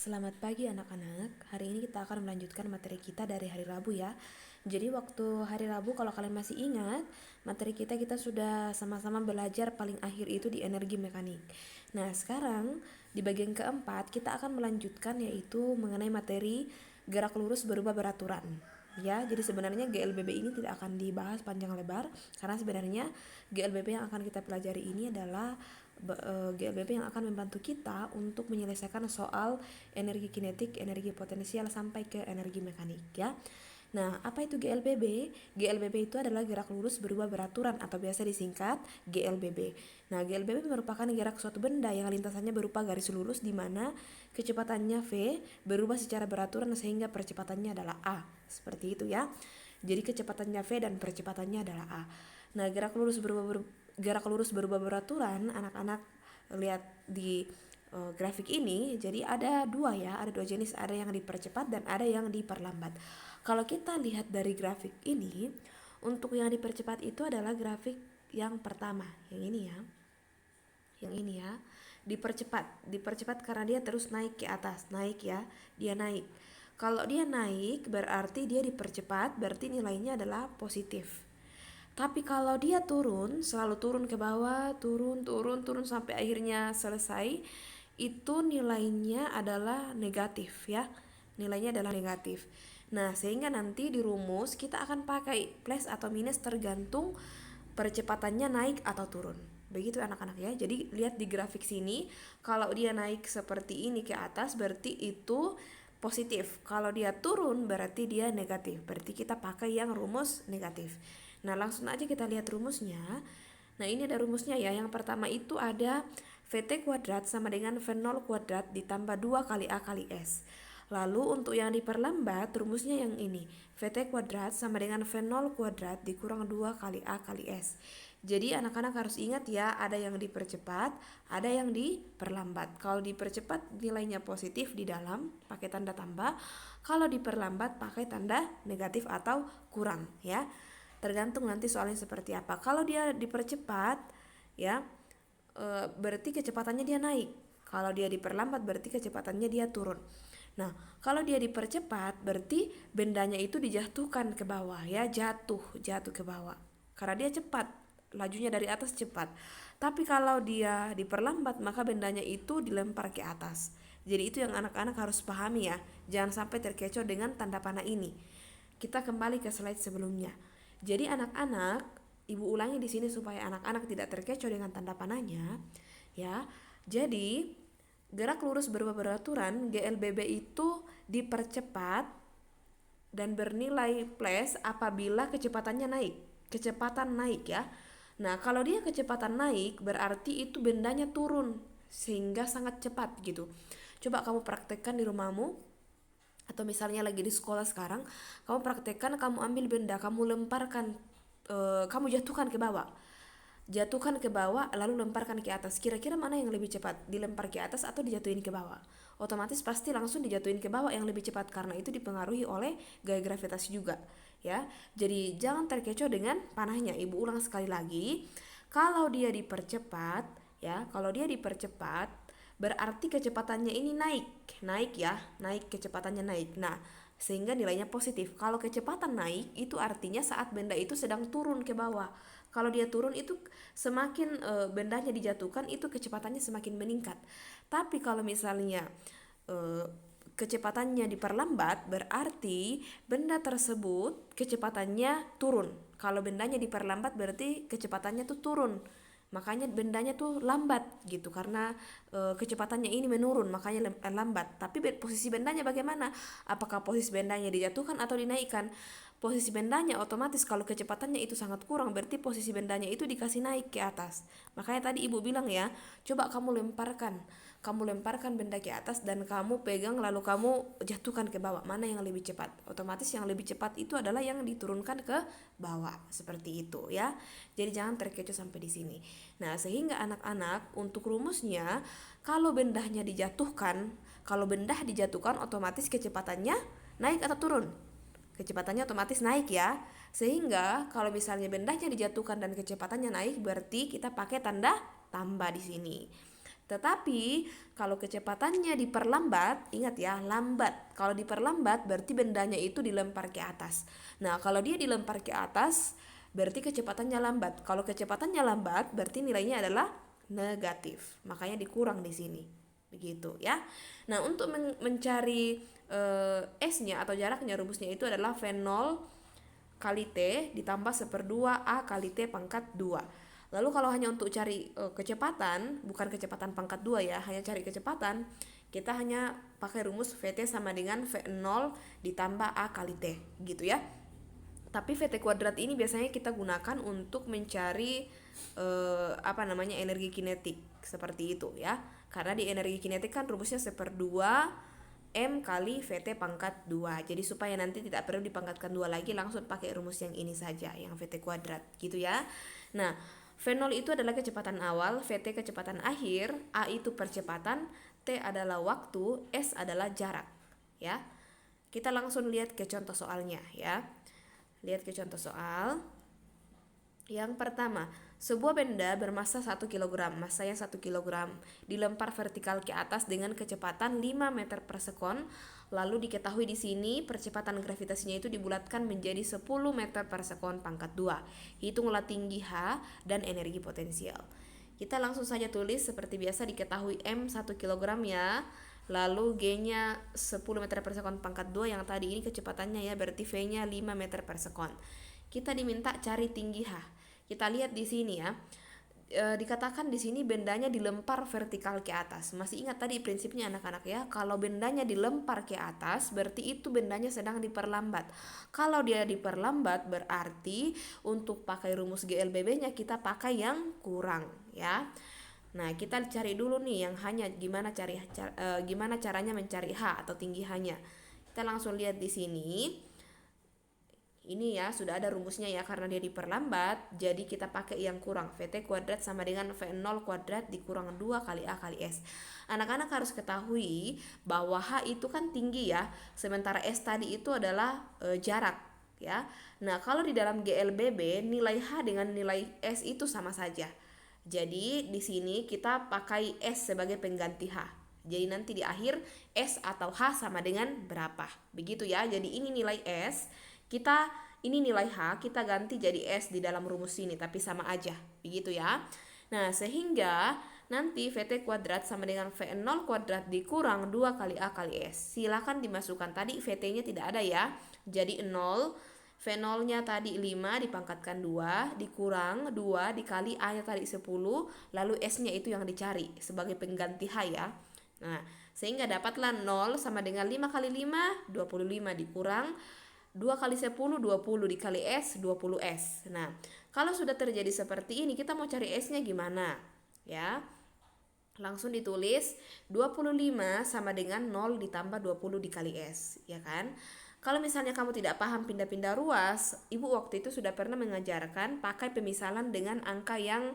Selamat pagi anak-anak. Hari ini kita akan melanjutkan materi kita dari hari Rabu ya. Jadi waktu hari Rabu kalau kalian masih ingat, materi kita sudah sama-sama belajar paling akhir itu di energi mekanik. Nah, sekarang di bagian keempat kita akan melanjutkan yaitu mengenai materi gerak lurus berubah beraturan. Ya, jadi sebenarnya GLBB ini tidak akan dibahas panjang lebar karena sebenarnya GLBB yang akan kita pelajari ini adalah GLBB yang akan membantu kita untuk menyelesaikan soal energi kinetik, energi potensial sampai ke energi mekanik ya. Nah, apa itu GLBB? GLBB itu adalah gerak lurus berubah beraturan atau biasa disingkat GLBB. Nah, GLBB merupakan gerak suatu benda yang lintasannya berupa garis lurus di mana kecepatannya V berubah secara beraturan sehingga percepatannya adalah A. Seperti itu ya. Jadi kecepatannya V dan percepatannya adalah A. Nah, gerak lurus berubah beraturan, anak-anak lihat di grafik ini, jadi ada dua jenis, ada yang dipercepat dan ada yang diperlambat. Kalau kita lihat dari grafik ini, untuk yang dipercepat itu adalah grafik yang pertama, yang ini ya, dipercepat karena dia terus naik ke atas, dia naik. Kalau dia naik berarti dia dipercepat, berarti nilainya adalah positif. Tapi kalau dia turun, selalu turun ke bawah, turun sampai akhirnya selesai, itu nilainya adalah negatif ya. Nilainya adalah negatif. Nah, sehingga nanti di rumus kita akan pakai plus atau minus tergantung percepatannya naik atau turun. Begitu anak-anak ya. Jadi lihat di grafik sini, kalau dia naik seperti ini ke atas berarti itu positif. Kalau dia turun berarti dia negatif. Berarti kita pakai yang rumus negatif. Nah, langsung aja kita lihat rumusnya. Nah, ini ada rumusnya ya. Yang pertama itu ada VT kuadrat sama dengan V0 kuadrat ditambah 2 kali A kali S. Lalu untuk yang diperlambat rumusnya yang ini. VT kuadrat sama dengan V0 kuadrat dikurang 2 kali A kali S. Jadi anak-anak harus ingat ya, ada yang dipercepat, ada yang diperlambat. Kalau dipercepat nilainya positif di dalam, pakai tanda tambah. Kalau diperlambat pakai tanda negatif atau kurang ya. Tergantung nanti soalnya seperti apa. Kalau dia dipercepat ya, berarti kecepatannya dia naik. Kalau dia diperlambat berarti kecepatannya dia turun. Nah, kalau dia dipercepat berarti bendanya itu dijatuhkan ke bawah ya, jatuh ke bawah. Karena dia cepat, lajunya dari atas cepat. Tapi kalau dia diperlambat maka bendanya itu dilempar ke atas. Jadi itu yang anak-anak harus pahami ya. Jangan sampai terkecoh dengan tanda panah ini. Kita kembali ke slide sebelumnya. Jadi anak-anak, ibu ulangi di sini supaya anak-anak tidak terkecoh dengan tanda panahnya, ya. Jadi gerak lurus berubah beraturan GLBB itu dipercepat dan bernilai plus apabila kecepatannya naik. Kecepatan naik ya. Nah, kalau dia kecepatan naik berarti itu bendanya turun sehingga sangat cepat gitu. Coba kamu praktekkan di rumahmu. Atau misalnya lagi di sekolah sekarang, kamu praktekkan, kamu ambil benda, kamu lemparkan, kamu jatuhkan ke bawah lalu lemparkan ke atas. Kira-kira mana yang lebih cepat, dilempar ke atas atau dijatuhin ke bawah? Otomatis pasti langsung dijatuhin ke bawah yang lebih cepat karena itu dipengaruhi oleh gaya gravitasi juga ya. Jadi jangan terkecoh dengan panahnya. Ibu ulang sekali lagi, kalau dia dipercepat berarti kecepatannya ini naik kecepatannya naik. Nah, sehingga nilainya positif. Kalau kecepatan naik itu artinya saat benda itu sedang turun ke bawah. Kalau dia turun itu semakin bendanya dijatuhkan itu kecepatannya semakin meningkat. Tapi kalau misalnya kecepatannya diperlambat berarti benda tersebut kecepatannya turun. Kalau bendanya diperlambat berarti kecepatannya tuh turun. Makanya bendanya tuh lambat gitu karena kecepatannya ini menurun, makanya lambat. Tapi posisi bendanya bagaimana? Apakah posisi bendanya dijatuhkan atau dinaikkan? Posisi bendanya otomatis kalau kecepatannya itu sangat kurang berarti posisi bendanya itu dikasih naik ke atas. Makanya tadi ibu bilang ya, coba kamu lemparkan benda ke atas dan kamu pegang lalu kamu jatuhkan ke bawah, mana yang lebih cepat? Otomatis yang lebih cepat itu adalah yang diturunkan ke bawah, seperti itu ya. Jadi jangan terkecoh sampai di sini. Nah, sehingga anak-anak untuk rumusnya, kalau benda dijatuhkan otomatis kecepatannya naik atau turun? Kecepatannya otomatis naik ya. Sehingga kalau misalnya bendanya dijatuhkan dan kecepatannya naik berarti kita pakai tanda tambah di sini. Tetapi kalau kecepatannya diperlambat, ingat ya, lambat. Kalau diperlambat berarti bendanya itu dilempar ke atas. Nah, kalau dia dilempar ke atas berarti kecepatannya lambat. Kalau kecepatannya lambat berarti nilainya adalah negatif. Makanya dikurang di sini. Begitu ya. Nah, untuk mencari S-nya atau jaraknya, rumusnya itu adalah V0 kali T ditambah 1/2 A kali T pangkat 2. Lalu kalau hanya untuk cari kecepatan, bukan kecepatan pangkat 2 ya, hanya cari kecepatan, kita hanya pakai rumus VT sama dengan V0 ditambah A kali T, gitu ya. Tapi VT kuadrat ini biasanya kita gunakan untuk mencari energi kinetik, seperti itu ya. Karena di energi kinetik kan rumusnya 1/2 M kali VT pangkat 2. Jadi supaya nanti tidak perlu dipangkatkan 2 lagi, langsung pakai rumus yang ini saja, yang VT kuadrat, gitu ya. Nah, V0 itu adalah kecepatan awal, VT kecepatan akhir, A itu percepatan, T adalah waktu, S adalah jarak, ya. Kita langsung lihat ke contoh soalnya ya. Lihat ke contoh soal. Yang pertama, sebuah benda bermassa 1 kg, massanya 1 kg, dilempar vertikal ke atas dengan kecepatan 5 meter per sekon. Lalu diketahui di sini percepatan gravitasinya itu dibulatkan menjadi 10 meter per sekon pangkat 2. Hitunglah tinggi H dan energi potensial. Kita langsung saja tulis seperti biasa, diketahui M 1 kg ya. Lalu G-nya 10 meter per sekon pangkat 2, yang tadi ini kecepatannya ya, berarti V-nya 5 meter per sekon. Kita diminta cari tinggi H. Kita lihat di sini ya. Dikatakan di sini bendanya dilempar vertikal ke atas. Masih ingat tadi prinsipnya anak-anak ya? Kalau bendanya dilempar ke atas, berarti itu bendanya sedang diperlambat. Kalau dia diperlambat, berarti untuk pakai rumus GLBB-nya kita pakai yang kurang ya. Nah, kita cari dulu nih yang hanya gimana caranya mencari H atau tinggi H-nya. Kita langsung lihat di sini. Ini ya, sudah ada rumusnya ya, karena dia diperlambat, jadi kita pakai yang kurang. VT kuadrat sama dengan V0 kuadrat dikurang 2 kali A kali S. Anak-anak harus ketahui bahwa H itu kan tinggi ya, sementara S tadi itu adalah jarak ya. Nah, kalau di dalam GLBB nilai H dengan nilai S itu sama saja. Jadi di sini kita pakai S sebagai pengganti H. Jadi nanti di akhir S atau H sama dengan berapa. Begitu ya. Jadi ini nilai S, ini nilai H, kita ganti jadi S di dalam rumus ini, tapi sama aja. Begitu ya. Nah, sehingga nanti VT kuadrat sama dengan V0 kuadrat dikurang 2 kali A kali S. Silakan dimasukkan, tadi VT-nya tidak ada ya. Jadi 0, V0-nya tadi 5 dipangkatkan 2, dikurang 2 dikali A-nya tadi 10, lalu S-nya itu yang dicari sebagai pengganti H ya. Nah, sehingga dapatlah 0 sama dengan 5 kali 5, 25 dikurang 2 kali 10, 20 dikali S, 20S. Nah, kalau sudah terjadi seperti ini, kita mau cari S-nya gimana? Ya, langsung ditulis 25 sama dengan 0 ditambah 20 dikali S, ya kan? Kalau misalnya kamu tidak paham pindah-pindah ruas, Ibu waktu itu sudah pernah mengajarkan pakai pemisalan dengan angka yang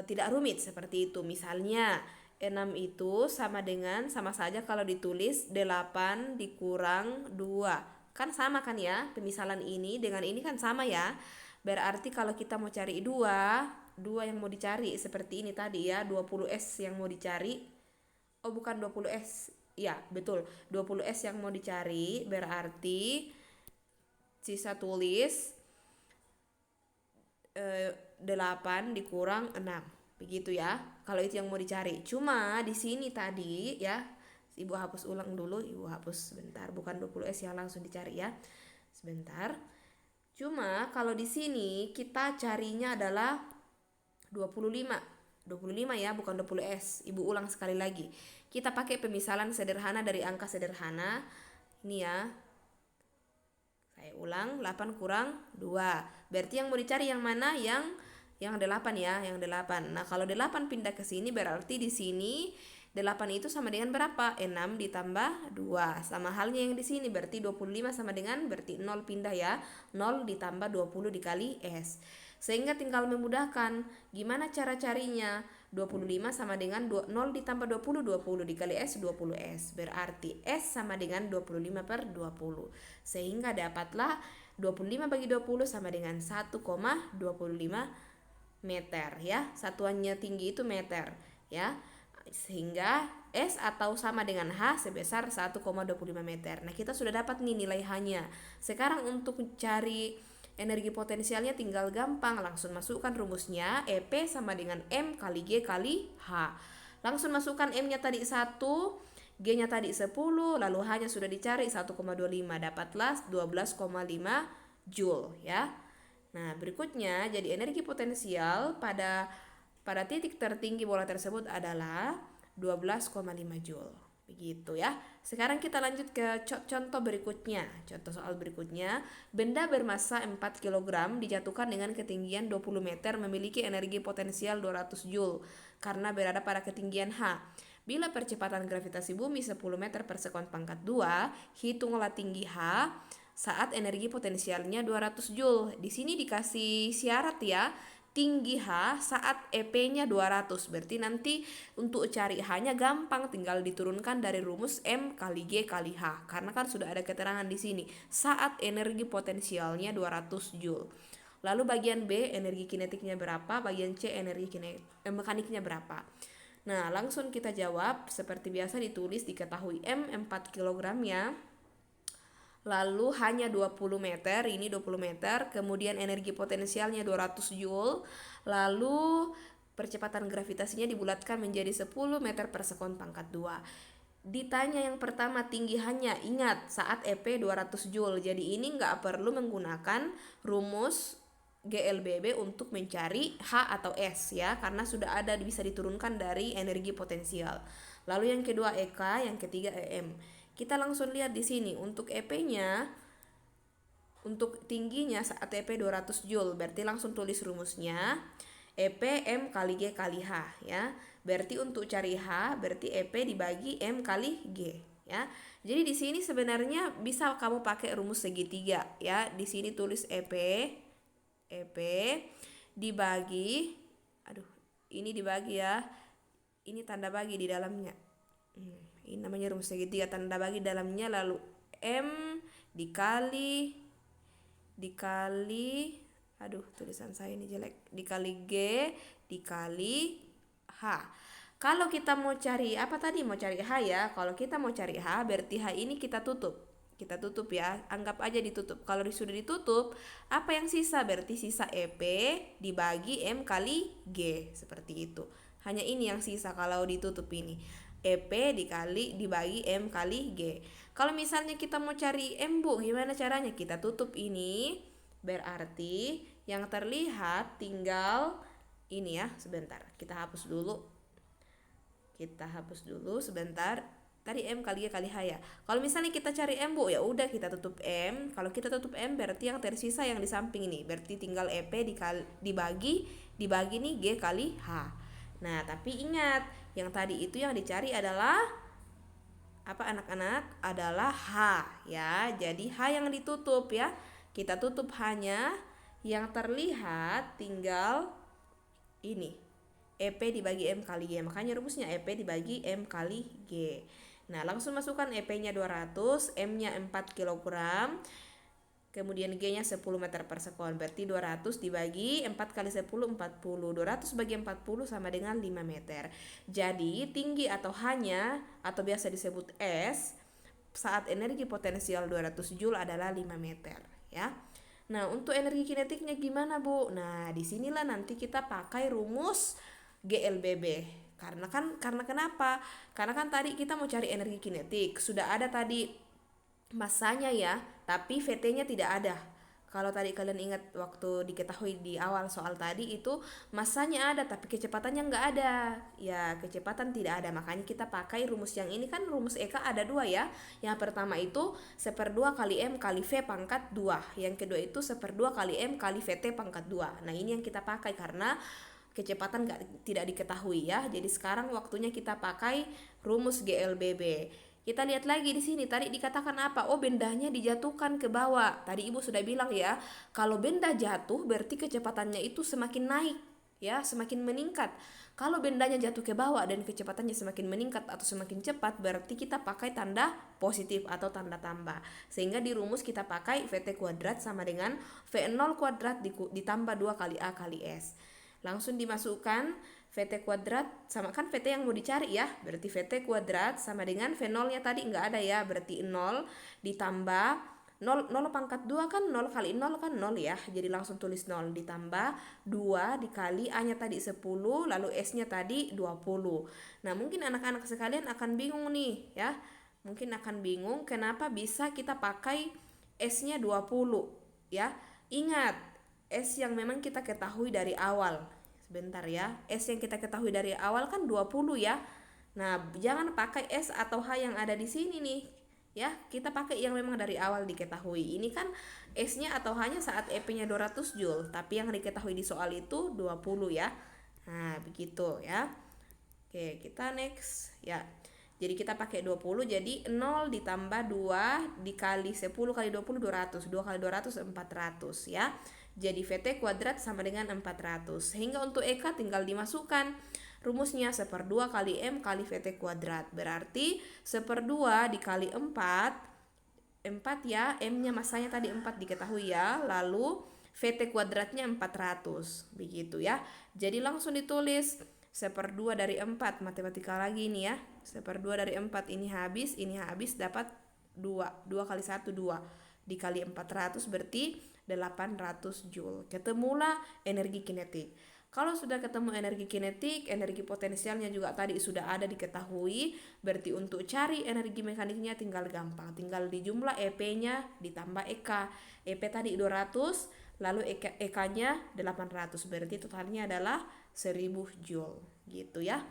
tidak rumit seperti itu. Misalnya 6 itu sama saja kalau ditulis 8 dikurang 2. Kan sama kan ya, pemisalan ini dengan ini kan sama ya. Berarti kalau kita mau cari 2 yang mau dicari seperti ini tadi ya, 20S yang mau dicari. Oh bukan 20S, ya betul, 20S yang mau dicari, berarti sisa tulis 8 dikurang 6. Begitu ya, kalau itu yang mau dicari. Cuma di sini tadi ya, Ibu hapus ulang dulu, Ibu hapus sebentar, bukan 20S yang langsung dicari ya. Sebentar. Cuma kalau di sini kita carinya adalah 25. 25 ya, bukan 20S. Ibu ulang sekali lagi. Kita pakai pemisalan sederhana dari angka sederhana. Ini ya. Saya ulang, 8 kurang 2. Berarti yang mau dicari yang mana? Yang 8 ya, yang 8. Nah, kalau 8 pindah ke sini berarti di sini 8 itu sama dengan berapa? 6 ditambah 2. Sama halnya yang di sini, berarti 25 sama dengan, berarti 0 pindah ya. 0 ditambah 20 dikali S. Sehingga tinggal memudahkan. Gimana cara carinya? 25 sama dengan 0 ditambah 20, 20 dikali S, 20S. Berarti S sama dengan 25 per 20. Sehingga dapatlah 25 bagi 20 sama dengan 1,25 meter ya. Satuannya tinggi itu meter ya. sehingga S atau sama dengan H sebesar 1,25 meter. Nah, kita sudah dapat nih nilai H-nya. Sekarang untuk mencari energi potensialnya tinggal gampang, langsung masukkan rumusnya. EP sama dengan M kali G kali H. Langsung masukkan M-nya tadi 1, G-nya tadi 10, lalu H-nya sudah dicari 1,25, dapatlah 12,5 Joule ya. Nah, berikutnya jadi energi potensial pada titik tertinggi bola tersebut adalah 12,5 Joule. Begitu ya. Sekarang kita lanjut ke contoh berikutnya. Contoh soal berikutnya, benda bermassa 4 kg dijatuhkan dengan ketinggian 20 meter memiliki energi potensial 200 Joule karena berada pada ketinggian H. Bila percepatan gravitasi bumi 10 meter per sekon pangkat 2, hitunglah tinggi H saat energi potensialnya 200 Joule. Di sini dikasih syarat ya, tinggi H saat EP-nya 200. Berarti nanti untuk cari H-nya gampang, tinggal diturunkan dari rumus M kali G kali H. Karena kan sudah ada keterangan di sini, saat energi potensialnya 200 Joule. Lalu bagian B, energi kinetiknya berapa, bagian C, energi mekaniknya berapa. Nah, langsung kita jawab. Seperti biasa ditulis, diketahui M 4 kg-nya. Lalu hanya 20 meter, ini 20 meter, kemudian energi potensialnya 200 Joule, lalu percepatan gravitasinya dibulatkan menjadi 10 meter per sekon pangkat 2. Ditanya yang pertama tinggi hanya, ingat saat EP 200 Joule, jadi ini nggak perlu menggunakan rumus GLBB untuk mencari H atau S ya, karena sudah ada bisa diturunkan dari energi potensial. Lalu yang kedua EK, yang ketiga EM. Kita langsung lihat di sini untuk EP-nya, untuk tingginya saat EP 200 Joule, berarti langsung tulis rumusnya EP M kali G kali H ya. Berarti untuk cari H berarti EP dibagi M kali G ya. Jadi di sini sebenarnya bisa kamu pakai rumus segitiga ya. Di sini tulis EP dibagi, ini dibagi ya. Ini tanda bagi di dalamnya. Ini namanya rumus segitiga, tanda bagi dalamnya, lalu M dikali tulisan saya ini jelek, dikali G dikali H. Kalau kita mau cari apa tadi, mau cari H ya. Kalau kita mau cari H berarti H ini kita tutup ya, anggap aja ditutup. Kalau sudah ditutup, apa yang sisa? Berarti sisa EP dibagi M kali G, seperti itu. Hanya ini yang sisa kalau ditutup ini, EP dibagi M kali G. Kalau misalnya kita mau cari M, Bu, gimana caranya? Kita tutup ini, berarti yang terlihat tinggal ini ya. Sebentar, kita hapus dulu sebentar. Tadi M kali G kali H ya. Kalau misalnya kita cari M, Bu, ya udah kita tutup M. Kalau kita tutup M berarti yang tersisa yang di samping ini, berarti tinggal EP dibagi nih G kali H. Nah, tapi ingat, yang tadi itu yang dicari adalah apa anak-anak? Adalah H ya. Jadi H yang ditutup ya. Kita tutup hanya yang terlihat tinggal ini, EP dibagi M kali G. Makanya rumusnya EP dibagi M kali G. Nah, langsung masukkan EP-nya 200, M-nya 4 kg. Kemudian G-nya 10 meter per sekon, berarti 200 dibagi 4 kali 10, 40. 200 bagi 40 sama dengan 5 meter. Jadi tinggi atau H-nya, atau biasa disebut S, saat energi potensial 200 Joule adalah 5 meter ya. Nah, untuk energi kinetiknya gimana, Bu? Nah, disinilah nanti kita pakai rumus GLBB. Karena kenapa? Karena kan tadi kita mau cari energi kinetik, sudah ada tadi masanya ya, tapi VT-nya tidak ada. Kalau tadi kalian ingat waktu diketahui di awal soal tadi itu masanya ada tapi kecepatannya nggak ada. Ya, kecepatan tidak ada, makanya kita pakai rumus yang ini. Kan rumus EK ada dua ya. Yang pertama itu 1/2 kali M kali V pangkat 2. Yang kedua itu 1/2 kali M kali VT pangkat 2. Nah, ini yang kita pakai karena kecepatan tidak diketahui ya. Jadi sekarang waktunya kita pakai rumus GLBB. Kita lihat lagi di sini, tadi dikatakan apa? Oh, bendanya dijatuhkan ke bawah. Tadi Ibu sudah bilang ya, kalau benda jatuh berarti kecepatannya itu semakin naik ya, semakin meningkat. Kalau bendanya jatuh ke bawah dan kecepatannya semakin meningkat atau semakin cepat, berarti kita pakai tanda positif atau tanda tambah. Sehingga di rumus kita pakai VT kuadrat sama dengan V0 kuadrat ditambah 2 kali A kali S. Langsung dimasukkan V VT kuadrat sama kan VT yang mau dicari ya. Berarti VT kuadrat sama dengan V0-nya tadi nggak ada ya. Berarti 0 ditambah 0 pangkat 2 kan 0 kali 0 kan 0 ya. Jadi langsung tulis 0 ditambah 2 dikali A-nya tadi 10 lalu S-nya tadi 20. Nah, mungkin anak-anak sekalian akan bingung nih ya. Mungkin akan bingung kenapa bisa kita pakai S-nya 20 ya. Ingat, S yang memang kita ketahui dari awal. Sebentar ya. S yang kita ketahui dari awal kan 20 ya. Nah, jangan pakai S atau H yang ada di sini nih. Ya, kita pakai yang memang dari awal diketahui. Ini kan S-nya atau H-nya saat EP-nya 200 Joule, tapi yang diketahui di soal itu 20 ya. Nah, begitu ya. Oke, kita next ya. Jadi kita pakai 20, jadi 0 ditambah 2 dikali 10 kali 20 200. 2 kali 200 400 ya. Jadi VT kuadrat sama dengan 400. Sehingga untuk EK tinggal dimasukkan rumusnya 1/2 kali M kali VT kuadrat. Berarti 1/2 dikali 4 ya, M-nya masanya tadi 4 diketahui ya. Lalu VT kuadratnya 400. Begitu ya. Jadi langsung ditulis 1/2 dari 4, matematika lagi ini ya. 1/2 dari 4 ini habis dapat 2. 2 kali 1 2 dikali 400 berarti 800 Joule. Ketemulah energi kinetik. Kalau sudah ketemu energi kinetik, energi potensialnya juga tadi sudah ada diketahui, berarti untuk cari energi mekaniknya tinggal gampang, tinggal dijumlah EP-nya ditambah EK. EP tadi 200, lalu EK-nya 800, berarti totalnya adalah 1000 Joule gitu ya.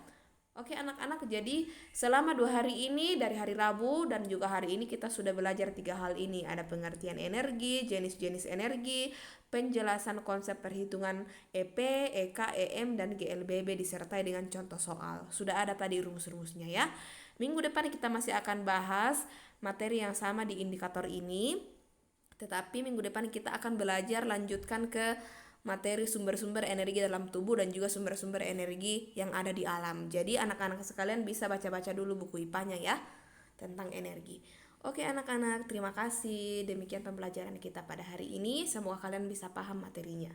Oke anak-anak, jadi selama 2 hari ini dari hari Rabu dan juga hari ini kita sudah belajar 3 hal ini. Ada pengertian energi, jenis-jenis energi, penjelasan konsep perhitungan EP, EK, EM, dan GLBB disertai dengan contoh soal. Sudah ada tadi rumus-rumusnya ya. Minggu depan kita masih akan bahas materi yang sama di indikator ini. Tetapi minggu depan kita akan belajar lanjutkan ke materi sumber-sumber energi dalam tubuh dan juga sumber-sumber energi yang ada di alam. Jadi anak-anak sekalian bisa baca-baca dulu buku IPA-nya ya tentang energi. Oke anak-anak, terima kasih. Demikian pembelajaran kita pada hari ini. Semoga kalian bisa paham materinya.